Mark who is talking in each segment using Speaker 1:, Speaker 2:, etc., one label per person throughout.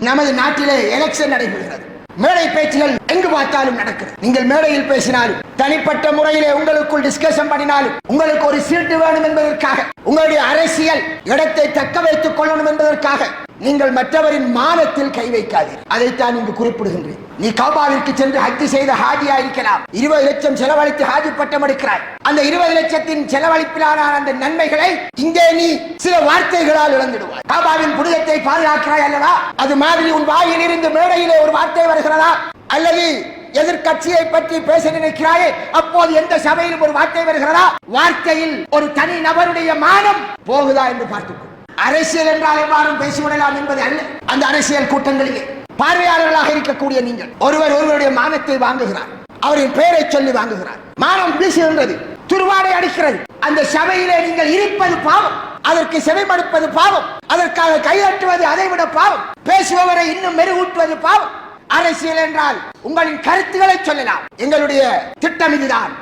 Speaker 1: நமது நாட்டிலே எலெக்ஷன் நடைபெறுகிறது. மேடை பேச்சுகள் எங்கு பார்த்தாலும் நடக்கிறது. நீங்கள் மேடையில் பேசினாலும் தனிப்பட்ட முறையிலே உங்களுக்குள் டிஸ்கஷன் பண்ணினாலும் உங்களுக்கு ஒரு சீட்டு வேணும் என்பதற்காக, உங்களுடைய அரசியல் இடத்தை தக்க வைத்துக் கொள்ளணும் என்பதற்காக நீங்கள் மற்றவரின் மானத்தில் கை வைக்காதீர்கள். அதைத்தான் இங்கு குறிப்பிடுகின்றேன். நீ காபாவிற்கு சென்று ஹஜ் செய்த ஹாஜியா இருக்கலாம். 20 லட்சம் செலவழித்து ஹாஜி பட்டம் எடுக்கிறாய். அந்த 20 லட்சத்தின் செலவழிப்பிலான அந்த நன்மைகளை இங்கே நீ சில வார்த்தைகளால் இழந்துடுவாய். காபாவின் புனிதத்தை பாதுகாக்கிறாய் அல்லவா? அது மாதிரி உன் வாயில் இருந்து மேடையிலே ஒரு வார்த்தை வருகிறதா? அல்லது எதிர்கட்சியை பற்றி பேச நினைக்கிறாயே, அப்போது எந்த சபையிலும் ஒரு வார்த்தை வருகிறதா? வார்த்தையில் ஒரு தனி நபருடைய மானம் போகுதா என்று பார்த்துக்கொள். அரசியல் என்றால் எவ்வாறும் பேசிவிடலாம் என்பது அல்ல. அந்த அரசியல் கூட்டங்களிலே பார்வையாளர்களாக இருக்கக்கூடிய நீங்கள் ஒருவருடைய மானத்தை வாங்குகிறார், அவரின் பெயரை சொல்லி வாங்குகிறார். மானம் வீசுகின்றது, துருவாடை அடிக்கிறது. அந்த சபையிலே நீங்கள் இருப்பது பாவம், அதற்கு செவிமடுப்பது பாவம், அதற்காக கையற்றுவது அதைவிட பாவம், பேசுபவரை இன்னும் மெருகூட்டுவது பாவம். அரசியல் என்றால் உங்களின் கருத்துக்களை சொல்லலாம். எங்களுடைய திட்டம் இதுதான்,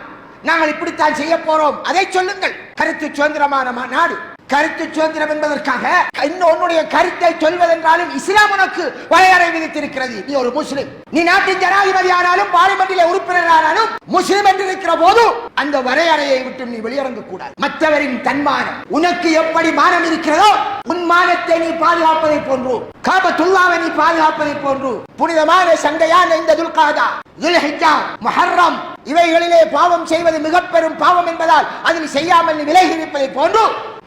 Speaker 1: நாங்கள் இப்படித்தான் செய்ய போறோம், அதை சொல்லுங்கள். கருத்து சுதந்திரமான நாடு. கருத்து சுதந்திரம் என்பதற்காக இன்னொன்னுடைய கருத்தை சொல்வதென்றாலும் இஸ்லாம் உனக்கு வரையறை விதித்திருக்கிறது. நீ ஒரு முஸ்லிம், நீ நாட்டின் ஜனாதிபதி ஆனாலும் பார்லிமெண்டில் உறுப்பினர் ஆனாலும் முஸ்லிம் என்று இருக்கிற போது அந்த வரையறையை விட்டு நீ வெளியிறங்க கூடாது. மற்றவரின் தன்மானம் உனக்கு எப்படி மானம் இருக்கிறதோ, உன் மானத்தை நீ பாதுகாப்பதை போன்று, காபத்துல்லாவை நீ பாதுகாப்பதை போன்று, புனிதமான சண்டையான இந்த துல்காதா, துல்ஹிஜ்ஜா, முஹர்ரம் இவைகளிலே பாவம் செய்வது மிக பெரும் பாவம் என்பதால் அதில் செய்யாமல் நீ விலகி இருப்பதை போன்று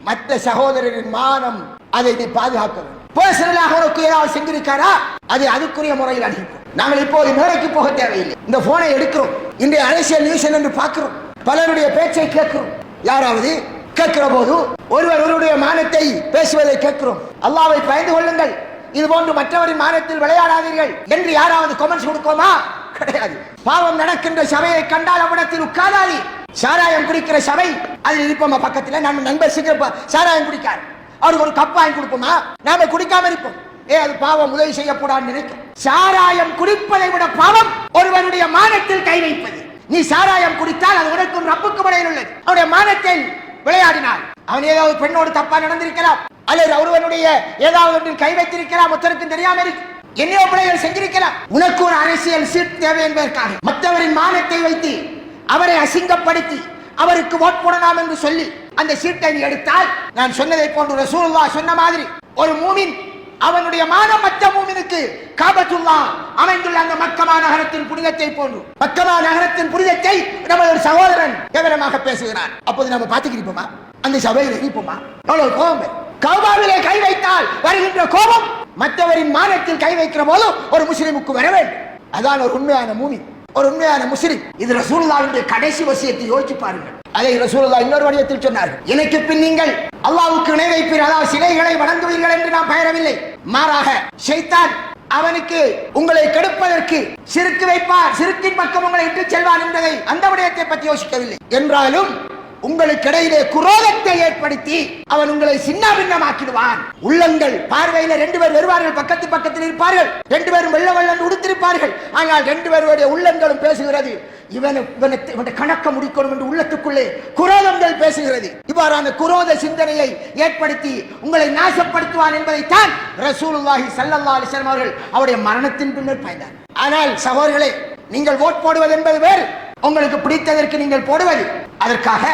Speaker 1: மற்ற சகோதரரின் மானம் அதை நீ பாதுகாக்க வேண்டும். பர்சனலாக உனக்கு ஏதாவது செஞ்சிருக்காரா, அது அதுக்குரிய முறையில் அனுப்பிப்போம். நாங்கள் இப்போது மேடைக்கு போக தேவையில்லை. இந்த போனை எடுக்கிறோம், இன்றைய அரசியல் நியூஸ் என்று பார்க்கிறோம், பலருடைய பேச்சை கேட்கிறோம். யாராவது கேட்கிற போது ஒருவருடைய மானத்தை பேசுவதை கேட்கிறோம். அல்லாஹ்வை பயந்து கொள்ளுங்கள், இது போன்று மற்றவரின் மானத்தில் விளையாடாதீர்கள் என்று யாராவது கமெண்ட்ஸ் கொடுக்கோமா? கிடையாது. பாவம் நடக்கின்ற சபையை கண்டால் அவ்விடத்தில் உட்காராதி. சாராயம் குடிக்கிற சபை, அதில் இருப்போமா பக்கத்தில்? நம்ம நண்பர் சாராயம் குடிக்கார், அவருக்கு ஒரு கப் வாங்கி கொடுப்போமா? நாம குடிக்காம இருப்போம். அது பாவம், உதவி செய்யக்கூடாது நினைக்கும். சாராயம் குடிப்பதை விட பாவம் ஒருவனுடைய மானத்தில் கை வைப்பது. நீ சாராயம் குடித்தால் அது உனக்கும் ரப்புக்கும் இடையில் உள்ளது. அவனுடைய மானத்தில் விளையாடினால் அவன் ஏதாவது பெண்ணோடு தப்பா நடந்திருக்கலாம், அல்லது ஒருவனுடைய ஏதாவது கை வைத்திருக்கலாம், ஒருத்தருக்கும் தெரியாம இருக்கு, என்னையோ பிள்ளைகள் செஞ்சிருக்கலாம். உனக்கு ஒரு அரசியல் சீட் தேவை என்பதற்காக மற்றவரின் மானத்தை வைத்து அவரை அசிங்கப்படுத்தி அவருக்கு ஓட் போடலாம் என்று சொல்லி அந்த சீட்டை நீ எடுத்தால், நான் சொன்னதை போன்று ரசூலுல்லாஹ் சொன்ன மாதிரி ஒரு மூமின் அவனுடைய மானம் மற்ற மூமினுக்கு காபத்துல்லாஹ் அமைந்துள்ள அந்த மக்கமா நகரத்தின் புனிதத்தை போன்று, மக்கமா நகரத்தின் புனிதத்தை நமது ஒரு சகோதரன் விவரமாக பேசுகிறான். அப்போது நம்ம பார்த்துக்கிருப்போமா? அந்த சபையில் இருப்போமா? எவ்வளவு கோபம்! கௌபாவிலே கை வைத்தால் வருகின்ற கோபம் மற்றவரின் மானத்தில் கை வைக்கிற போது ஒரு முஸ்லிமுக்கு வர வேண்டும். அதான் ஒரு உண்மையான மூமின், ஒரு உண்மையான முஸ்லிம். இது ரசூலுல்லாஹ்வுடைய கடைசி வசியத்தை யோசிச்சு பாருங்கள். அதை ரசூலுல்லாஹ் இன்னொரு வடிவத்தில் சொன்னார்கள். எனக்கு பின் நீங்கள் அல்லாஹ்வுக்கு இணை வைப்பீர், அதாவது சிலைகளை வணங்குவீர்கள் என்று நாம் பெயரவில்லை. மாறாக ஷைத்தான் அவனுக்கு உங்களை கெடுப்பதற்கு சிறுக்கு வைப்பார், சிறுக்கின் பக்கம் உங்களை இட்டு செல்வார் என்பதை அந்த விடயத்தை பற்றி யோசிக்கவில்லை. என்றாலும் உங்களுக்கு இடையிலே குரோதத்தை ஏற்படுத்தி அவன் உங்களை சின்ன பின்னமாக்கிடுவான். உள்ளங்கள் பார்வையில 2 பேர் வருவார்கள், பக்கத்தில் இருப்பார்கள், 2 பேரும் வெள்ள வெள்ளம் உடுத்திருப்பார்கள். ஆனால் 2 பேருடைய உள்ளங்களும் பேசுகிறது, இவனை கணக்க முடிக்கணும் என்று உள்ளத்துக்குள்ளே குரோதங்கள் பேசுகிறது. இவ்வாறான குரோத சிந்தனையை ஏற்படுத்தி உங்களை நாசப்படுத்துவான் என்பதைத்தான் ரசூலுல்லாஹி ஸல்லல்லாஹு அலைஹி வஸல்லம் அவர்கள் அவருடைய மரணத்தின் பின்னர் பயந்தார். ஆனால் சகோதரர்களே, நீங்கள் ஓட் போடுவது என்பது வேறு, உங்களுக்கு பிடித்ததற்கு நீங்கள் போடுவது. அதற்காக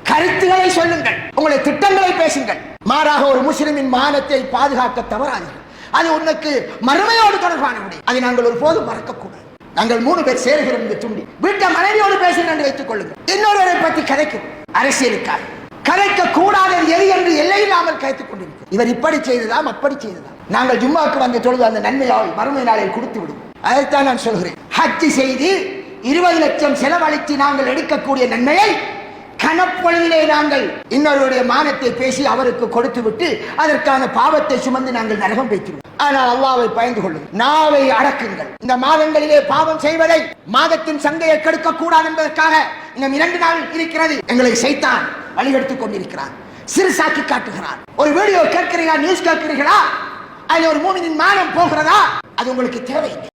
Speaker 1: கருத்துக்களை சொல்லுங்கள், உங்களுடைய திட்டங்களை பேசுங்கள். மாறாக ஒரு முஸ்லிமின் மானத்தை பாதுகாக்க தவறாதீர்கள். அது உனக்கு மறுமையோடு தொடர்பான விடை. அதை நாங்கள் ஒரு போதும் மறக்கக்கூடாது. நாங்கள் 3 பேர் சேருகிறோம் இந்த துண்டி வீட்டை மனைவியோடு பேசுங்கள் என்று வைத்துக் கொள்ளுங்கள். இன்னொருவரை பற்றி கதைக்கும் அரசியலுக்காக கதைக்க கூடாதது எது என்று எல்லை இல்லாமல் கதைத்துக் கொண்டிருக்கிறோம். இவர் இப்படி செய்ததாம், அப்படி செய்ததாம். நாங்கள் ஜும்மாக்கு வந்து தொழுது அந்த நன்மையால் மறுமை நாளில் கொடுத்து விடும். அதைத்தான் நான் சொல்கிறேன். ஹஜ் செய்து 20 லட்சம் செலவழித்து நாங்கள் எடுக்கக்கூடிய நன்மையை கனப்பொழுதிலே நாங்கள் இன்னொருடைய மானத்தை பேசி அவருக்கு கொடுத்து விட்டு அதற்கான பாவத்தை சுமந்து நாங்கள் நரகம் வைக்கிறோம். ஆனால் அல்லாஹ்வை பயந்து கொள்ளுங்கள், நாவை அடக்குங்கள். இந்த மாதங்களிலே பாவம் செய்வதை, மாதத்தின் சங்கையை கெடுக்க கூடாது என்பதற்காக இன்னும் 2 நாள் இருக்கிறது. எங்களை சைத்தான் வழிகெடுத்துக் கொண்டிருக்கிறார், சிறுசாக்கி காட்டுகிறார். ஒரு வீடியோ கேட்கிறீர்களா, நியூஸ் கேட்கிறீர்களா, அதில் ஒரு மூமினின் மானம் போகிறதா? அது உங்களுக்கு தேவையில்லை.